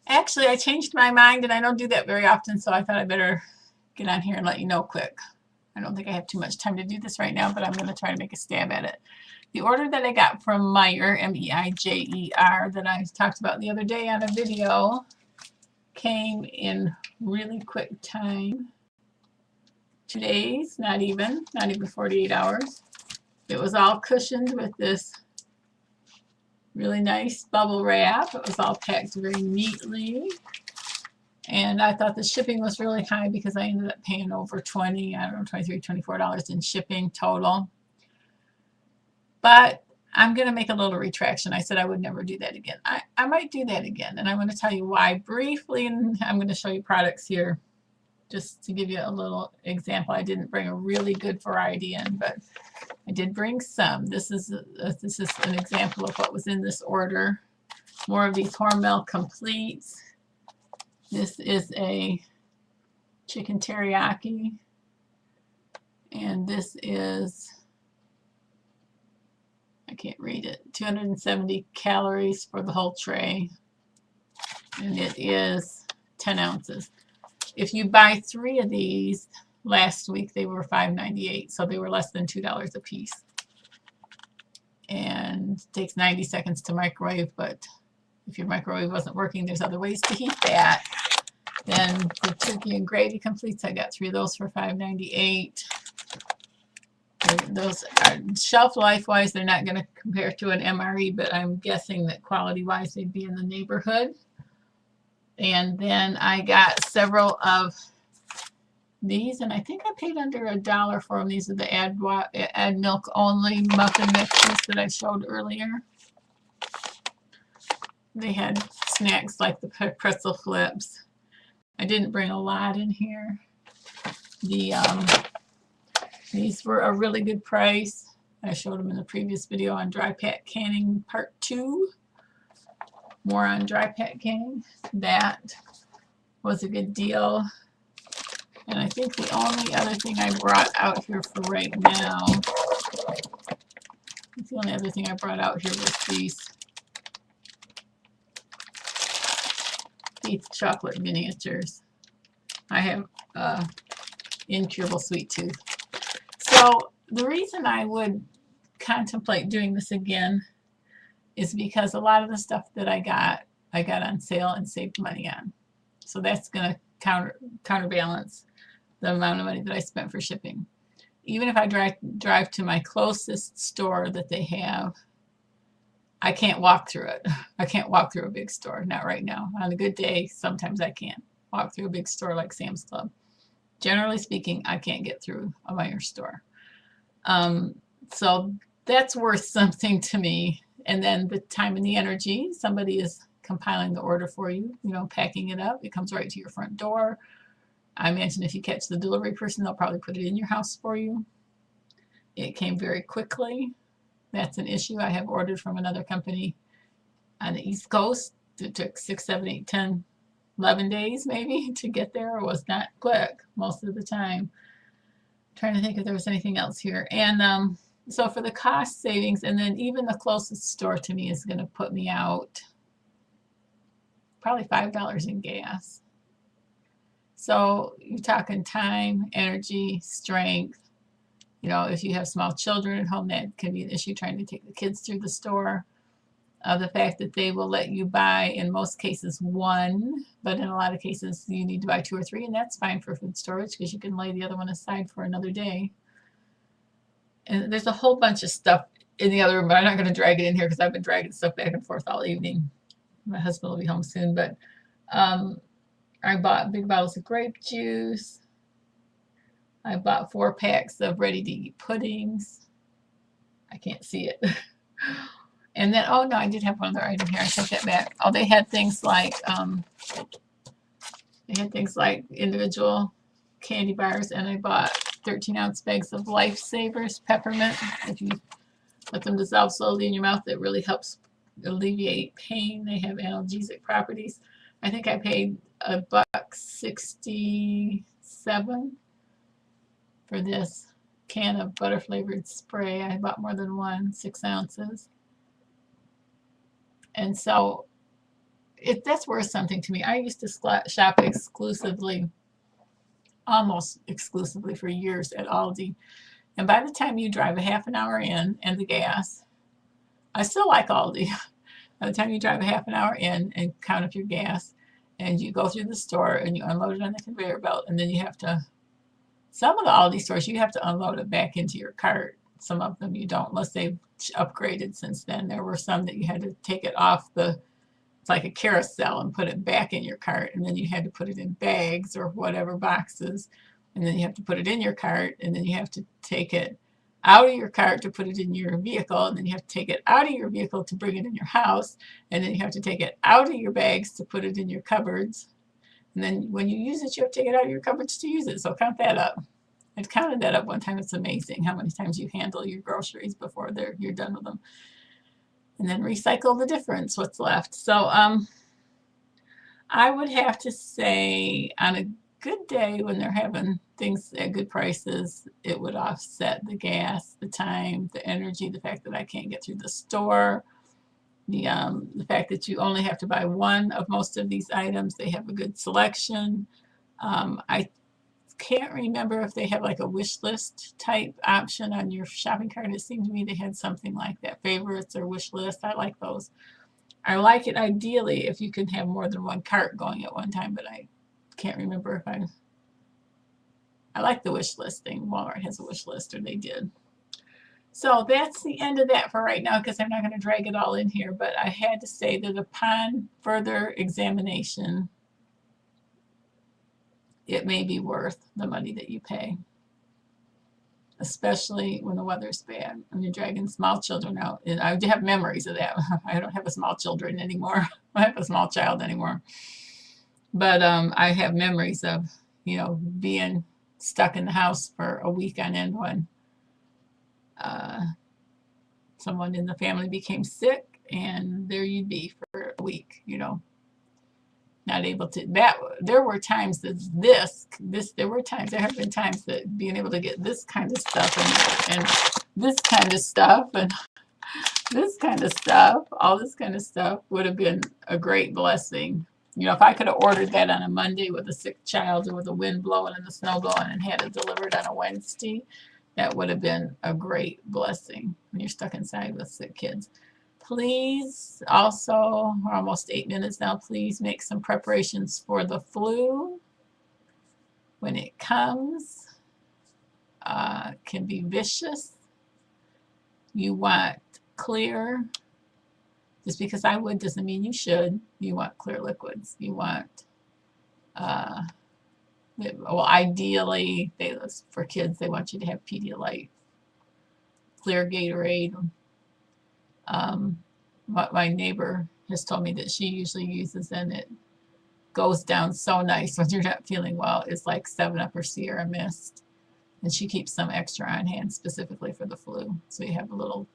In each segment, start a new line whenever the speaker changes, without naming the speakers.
Actually, I changed my mind and I don't do that very often, so I thought I better get on here and let you know quick. I don't think I have too much time to do this right now, but I'm going to try to make a stab at it. The order that I got from Meijer, M-E-I-J-E-R, that I talked about the other day on a video, came in really quick time. 2 days, not even 48 hours. It was all cushioned with this really nice bubble wrap. It was all packed very neatly. And I thought the shipping was really high because I ended up paying over 20, I don't know, $23, $24 in shipping total. But I'm going to make a little retraction. I said I would never do that again. I might do that again, and I'm going to tell you why briefly, and I'm going to show you products here just to give you a little example. I didn't bring a really good variety in, but I did bring some. This is an example of what was in this order. More of these Hormel Completes. This is a chicken teriyaki, and this is, I can't read it, 270 calories for the whole tray, and it is 10 ounces. If you buy 3 of these, last week they were $5.98, so they were less than $2 a piece. And it takes 90 seconds to microwave, but if your microwave wasn't working, there's other ways to heat that. Then the turkey and gravy completes, I got 3 of those for $5.98. Those are, shelf life wise, they're not going to compare to an MRE, but I'm guessing that quality wise they'd be in the neighborhood. And then I got several of these, and I think I paid under $1 for them. These are the add milk only muffin mixes that I showed earlier. They had snacks like the pretzel flips. I didn't bring a lot in here. These were a really good price. I showed them in the previous video on dry pack canning part 2. More on dry pack canning. That was a good deal. And I think the only other thing I brought out here for right now, the only other thing I brought out here was these chocolate miniatures. I have incurable sweet tooth. So the reason I would contemplate doing this again is because a lot of the stuff that I got on sale and saved money on. So that's going to counterbalance the amount of money that I spent for shipping. Even if I drive to my closest store that they have, I can't walk through it. I can't walk through a big store, not right now. On a good day, sometimes I can walk through a big store like Sam's Club. Generally speaking, I can't get through a Meijer store. So that's worth something to me. And then the time and the energy, somebody is compiling the order for you, packing it up. It comes right to your front door. I imagine if you catch the delivery person, they'll probably put it in your house for you. It came very quickly. That's an issue. I have ordered from another company on the East Coast. It took 6, 7, 8, 10, 11 days maybe to get there. It was not quick most of the time. I'm trying to think if there was anything else here. And so for the cost savings, and then even the closest store to me is going to put me out probably $5 in gas. So you're talking time, energy, strength. If you have small children at home, that can be an issue trying to take the kids through the store. The fact that they will let you buy, in most cases, 1, but in a lot of cases, you need to buy 2 or 3, and that's fine for food storage because you can lay the other one aside for another day. And there's a whole bunch of stuff in the other room, but I'm not going to drag it in here because I've been dragging stuff back and forth all evening. My husband will be home soon, but I bought big bottles of grape juice. I bought 4 packs of ready-to-eat puddings. I can't see it. And then, oh no, I did have one other item here. I take that back. Oh, they had things like individual candy bars, and I bought 13-ounce bags of Lifesavers peppermint. If you let them dissolve slowly in your mouth, it really helps alleviate pain. They have analgesic properties. I think I paid $1.67 for this can of butter flavored spray. I bought more than one, 6 ounces. And so that's worth something to me. I used to shop exclusively, almost exclusively for years at Aldi. And by the time you drive a half an hour in and the gas, I still like Aldi. By the time you drive a half an hour in and count up your gas, and you go through the store and you unload it on the conveyor belt, and then you have to, some of the Aldi stores, you have to unload it back into your cart. Some of them you don't, unless they've upgraded since then. There were some that you had to take it off the, it's like a carousel, and put it back in your cart, and then you had to put it in bags or whatever boxes, and then you have to put it in your cart, and then you have to take it out of your cart to put it in your vehicle, and then you have to take it out of your vehicle to bring it in your house, and then you have to take it out of your bags to put it in your cupboards, and then when you use it, you have to take it out of your cupboards to use it. So count that up. I counted that up one time. It's amazing how many times you handle your groceries before you're done with them, and then recycle the difference, what's left. So I would have to say on a good day when they're having things at good prices, it would offset the gas, the time, the energy, the fact that I can't get through the store, the fact that you only have to buy one of most of these items. They have a good selection. I can't remember if they have like a wish list type option on your shopping cart. It seemed to me they had something like that, favorites or wish list. I like those. I like it ideally if you can have more than one cart going at one time, but I can't remember if I like the wish list thing. Walmart has a wish list, or they did. So that's the end of that for right now, because I'm not going to drag it all in here, but I had to say that upon further examination, it may be worth the money that you pay, especially when the weather's bad and you're dragging small children out. And I do have memories of that. I don't have a small children anymore. I have a small child anymore. But I have memories of, being stuck in the house for a week on end when someone in the family became sick, and there you'd be for a week, not able to, there were times that there have been times that being able to get this kind of stuff and this kind of stuff and this kind of stuff, all this kind of stuff would have been a great blessing. If I could have ordered that on a Monday with a sick child, or with the wind blowing and the snow blowing, and had it delivered on a Wednesday, that would have been a great blessing when you're stuck inside with sick kids. Please also, we're almost 8 minutes now, please make some preparations for the flu when it comes. It can be vicious. You want clear. Just because I would doesn't mean you should. You want clear liquids. You want, ideally, for kids, they want you to have Pedialyte, clear Gatorade. What my neighbor has told me that she usually uses, and it goes down so nice when you're not feeling well, is like 7-Up or Sierra Mist. And she keeps some extra on hand specifically for the flu. So you have a little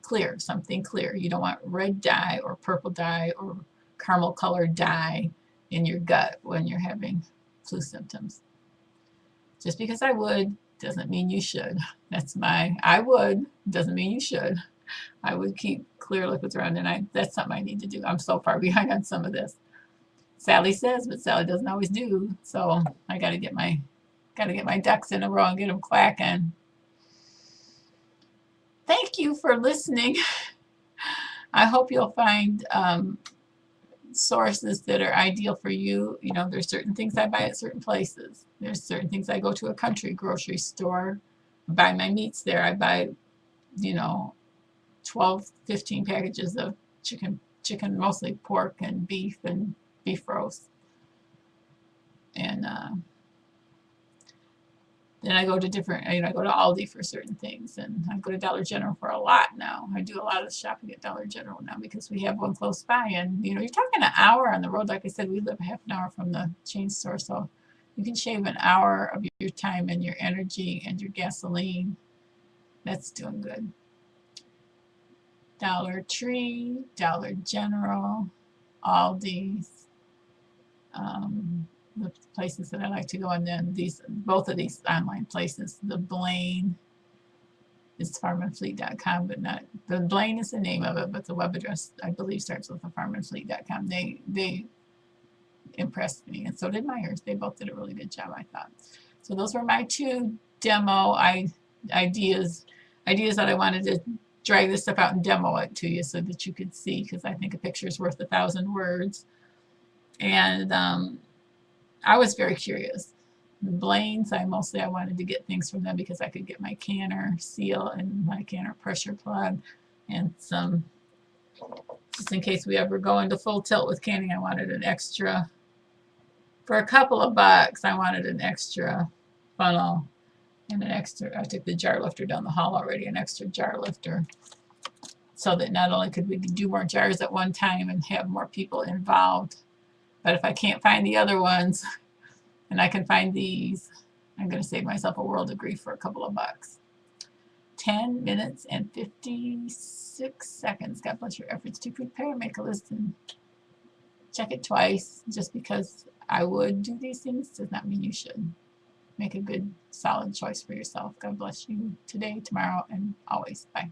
clear, something clear. You don't want red dye or purple dye or caramel colored dye in your gut when you're having flu symptoms. Just because I would doesn't mean you should. I would doesn't mean you should. I would keep clear liquids around, and that's something I need to do. I'm so far behind on some of this. Sally says, but Sally doesn't always do. So I got to get my ducks in a row and get them quacking. Thank you for listening. I hope you'll find sources that are ideal for you. There's certain things I buy at certain places. There's certain things I go to a country grocery store, buy my meats there. I buy, 12, 15 packages of chicken, mostly pork and beef roast. And then I go to I go to Aldi for certain things, and I go to Dollar General for a lot now. I do a lot of shopping at Dollar General now because we have one close by, and you're talking an hour on the road. Like I said, we live half an hour from the chain store, so you can shave an hour of your time and your energy and your gasoline. That's doing good. Dollar Tree, Dollar General, Aldi's, the places that I like to go, and then both of these online places, the Blaine, It's farmandfleet.com, but not the Blaine is the name of it, but the web address I believe starts with the farmandfleet.com. They impressed me, and so did Myers. They both did a really good job, I thought. So those were my two demo ideas that I wanted to drag this stuff out and demo it to you so that you could see, because I think a picture is worth 1,000 words. And I was very curious. The Blaines, I wanted to get things from them because I could get my canner seal and my canner pressure plug and some, just in case we ever go into full tilt with canning, I wanted an extra, for a couple of bucks, I wanted an extra funnel and an extra, I took the jar lifter down the hall already, an extra jar lifter, so that not only could we do more jars at one time and have more people involved, but if I can't find the other ones and I can find these, I'm going to save myself a world of grief for a couple of bucks. 10 minutes and 56 seconds. God bless your efforts to prepare. Make a list and check it twice. Just because I would do these things does not mean you should. Make a good, solid choice for yourself. God bless you today, tomorrow, and always. Bye.